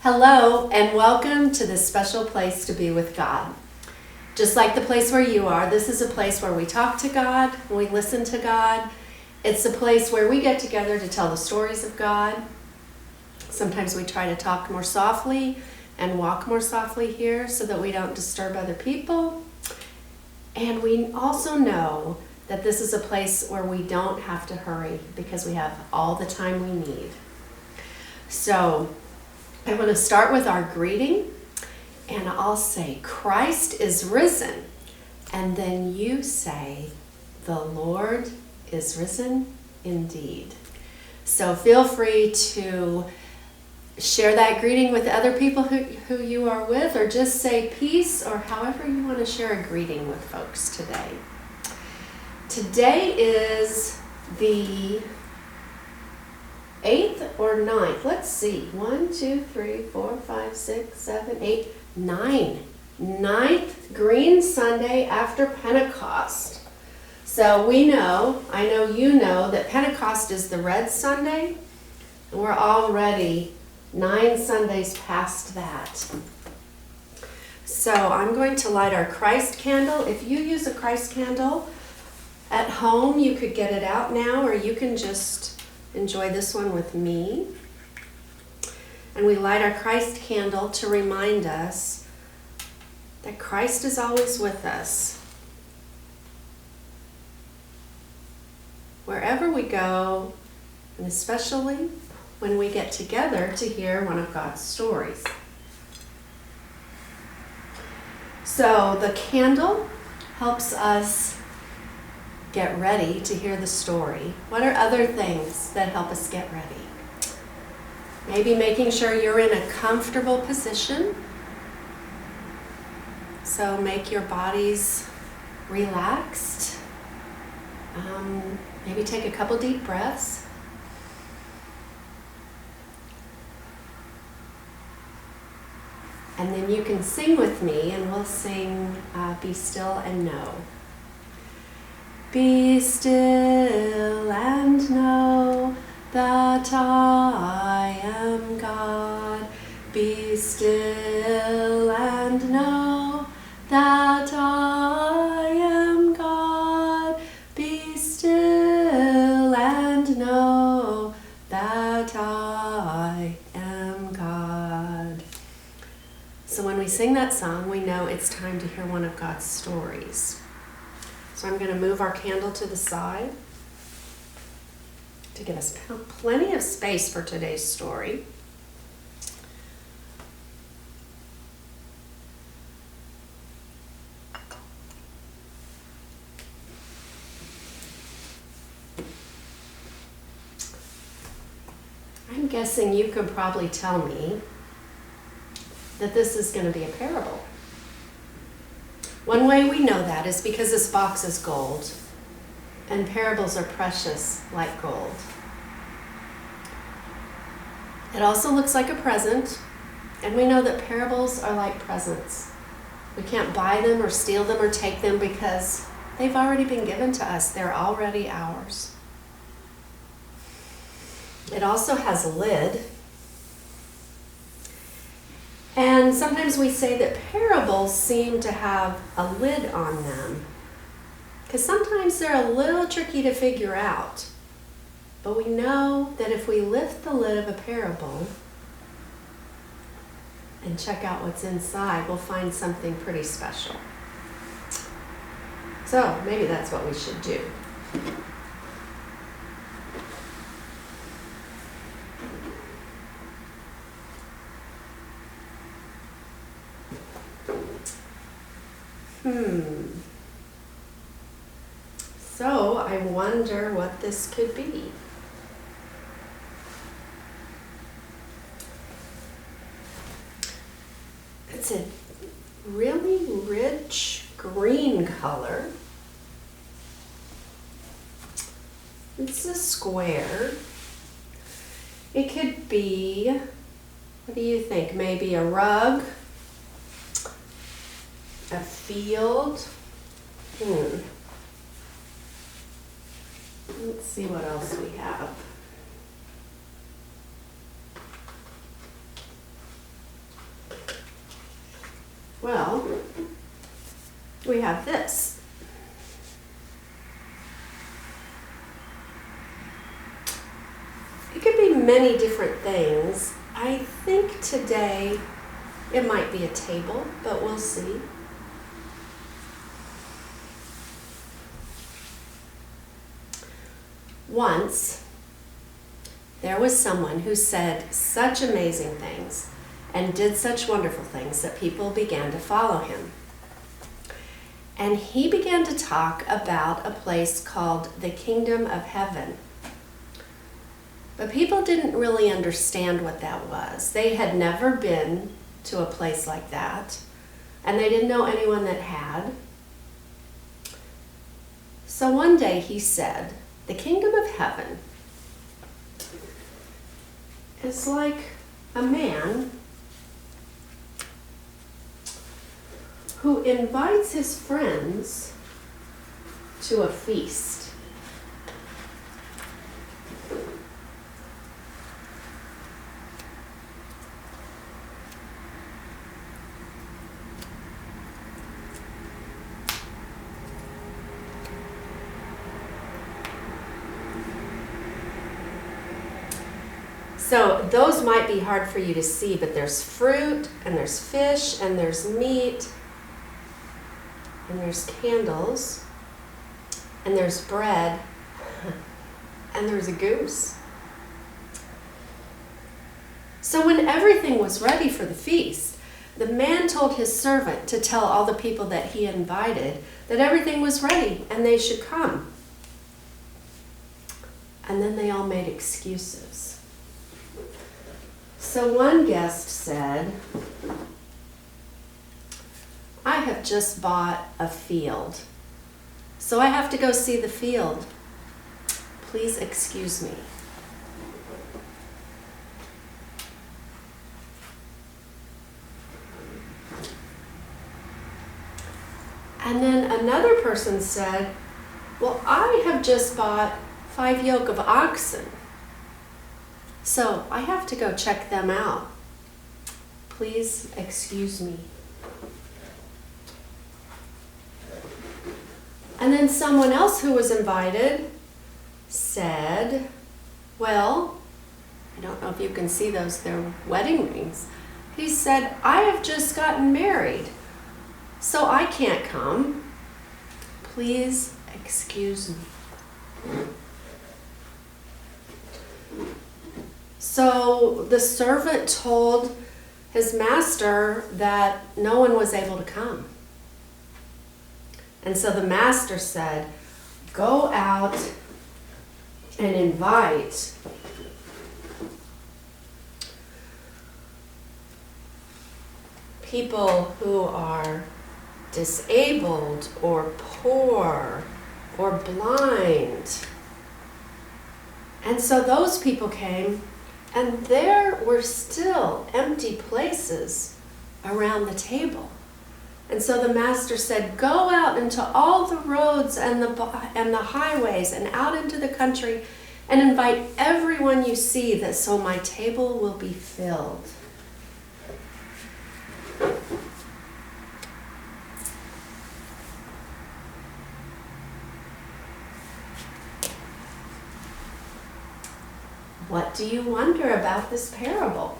Hello and welcome to this special place to be with God. Just like the place where you are, this is a place where we talk to God, we listen to God. It's a place where we get together to tell the stories of God. Sometimes we try to talk more softly and walk more softly here so that we don't disturb other people. And we also know that this is a place where we don't have to hurry because we have all the time we need. So I want to start with our greeting, and I'll say, Christ is risen. And then you say, the Lord is risen indeed. So feel free to share that greeting with other people who you are with, or just say peace, or however you want to share a greeting with folks today. Today is the 8th or 9th. Let's see. 1, 2, 3, 4, 5, 6, 7, 8, 9. 9th Green Sunday after Pentecost. So we know, I know you know, that Pentecost is the Red Sunday, and we're already 9 Sundays past that. So I'm going to light our Christ candle. If you use a Christ candle at home, you could get it out now, or you can just enjoy this one with me. And we light our Christ candle to remind us that Christ is always with us. Wherever we go, and especially when we get together to hear one of God's stories. So the candle helps us get ready to hear the story. What are other things that help us get ready? Maybe making sure you're in a comfortable position. So make your bodies relaxed. Maybe take a couple deep breaths. And then you can sing with me, and we'll sing Be Still and Know. Be still and know that I am God. Be still and know that I am God. Be still and know that I am God. So when we sing that song, we know it's time to hear one of God's stories. So I'm going to move our candle to the side to give us plenty of space for today's story. I'm guessing you could probably tell me that this is going to be a parable. One way we know that is because this box is gold, and parables are precious like gold. It also looks like a present, and we know that parables are like presents. We can't buy them or steal them or take them because they've already been given to us. They're already ours. It also has a lid. And sometimes we say that parables seem to have a lid on them because sometimes they're a little tricky to figure out. But we know that if we lift the lid of a parable and check out what's inside, we'll find something pretty special. So maybe that's what we should do. So I wonder what this could be. It's a really rich green color. It's a square. It could be, what do you think? Maybe a rug, a field. Let's see what else we have. Well, we have this. It could be many different things. I think today it might be a table, but we'll see. Once, there was someone who said such amazing things and did such wonderful things that people began to follow him. And he began to talk about a place called the Kingdom of Heaven. But people didn't really understand what that was. They had never been to a place like that, and they didn't know anyone that had. So one day he said, the Kingdom of Heaven is like a man who invites his friends to a feast. So those might be hard for you to see, but there's fruit, and there's fish, and there's meat, and there's candles, and there's bread, and there's a goose. So when everything was ready for the feast, the man told his servant to tell all the people that he invited that everything was ready and they should come. And then they all made excuses. So one guest said, I have just bought a field, so I have to go see the field. Please excuse me. And then another person said, well, I have just bought 5 yoke of oxen, so I have to go check them out. Please excuse me. And then someone else who was invited said, well, I don't know if you can see those, they're wedding rings. He said, I have just gotten married, so I can't come. Please excuse me. So the servant told his master that no one was able to come. And so the master said, go out and invite people who are disabled or poor or blind. And so those people came, and there were still empty places around the table. And so the master said, go out into all the roads and the highways and out into the country and invite everyone you see, that so my table will be filled. What do you wonder about this parable?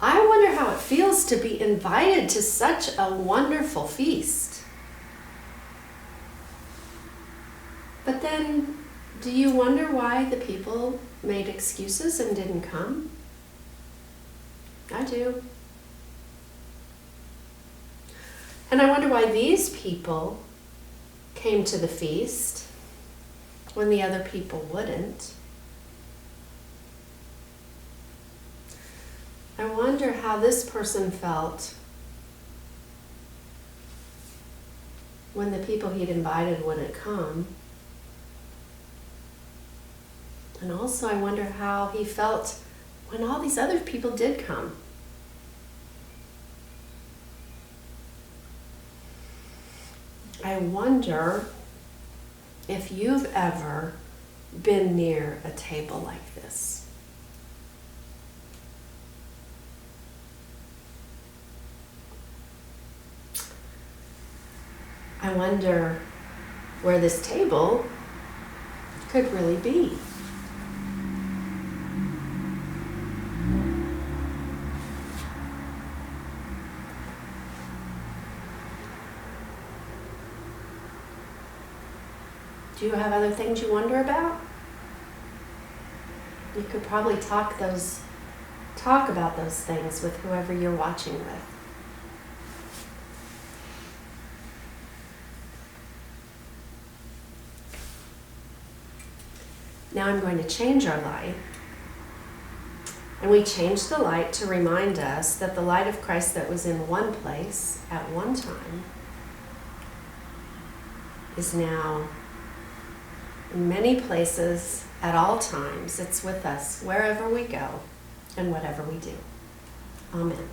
I wonder how it feels to be invited to such a wonderful feast. But then, do you wonder why the people made excuses and didn't come? I do. And I wonder why these people came to the feast when the other people wouldn't. I wonder how this person felt when the people he'd invited wouldn't come. And also I wonder how he felt when all these other people did come. I wonder if you've ever been near a table like this. I wonder where this table could really be. Do you have other things you wonder about? You could probably talk about those things with whoever you're watching with. Now I'm going to change our light. And we change the light to remind us that the light of Christ that was in one place at one time is now in many places at all times. It's with us wherever we go and whatever we do. Amen.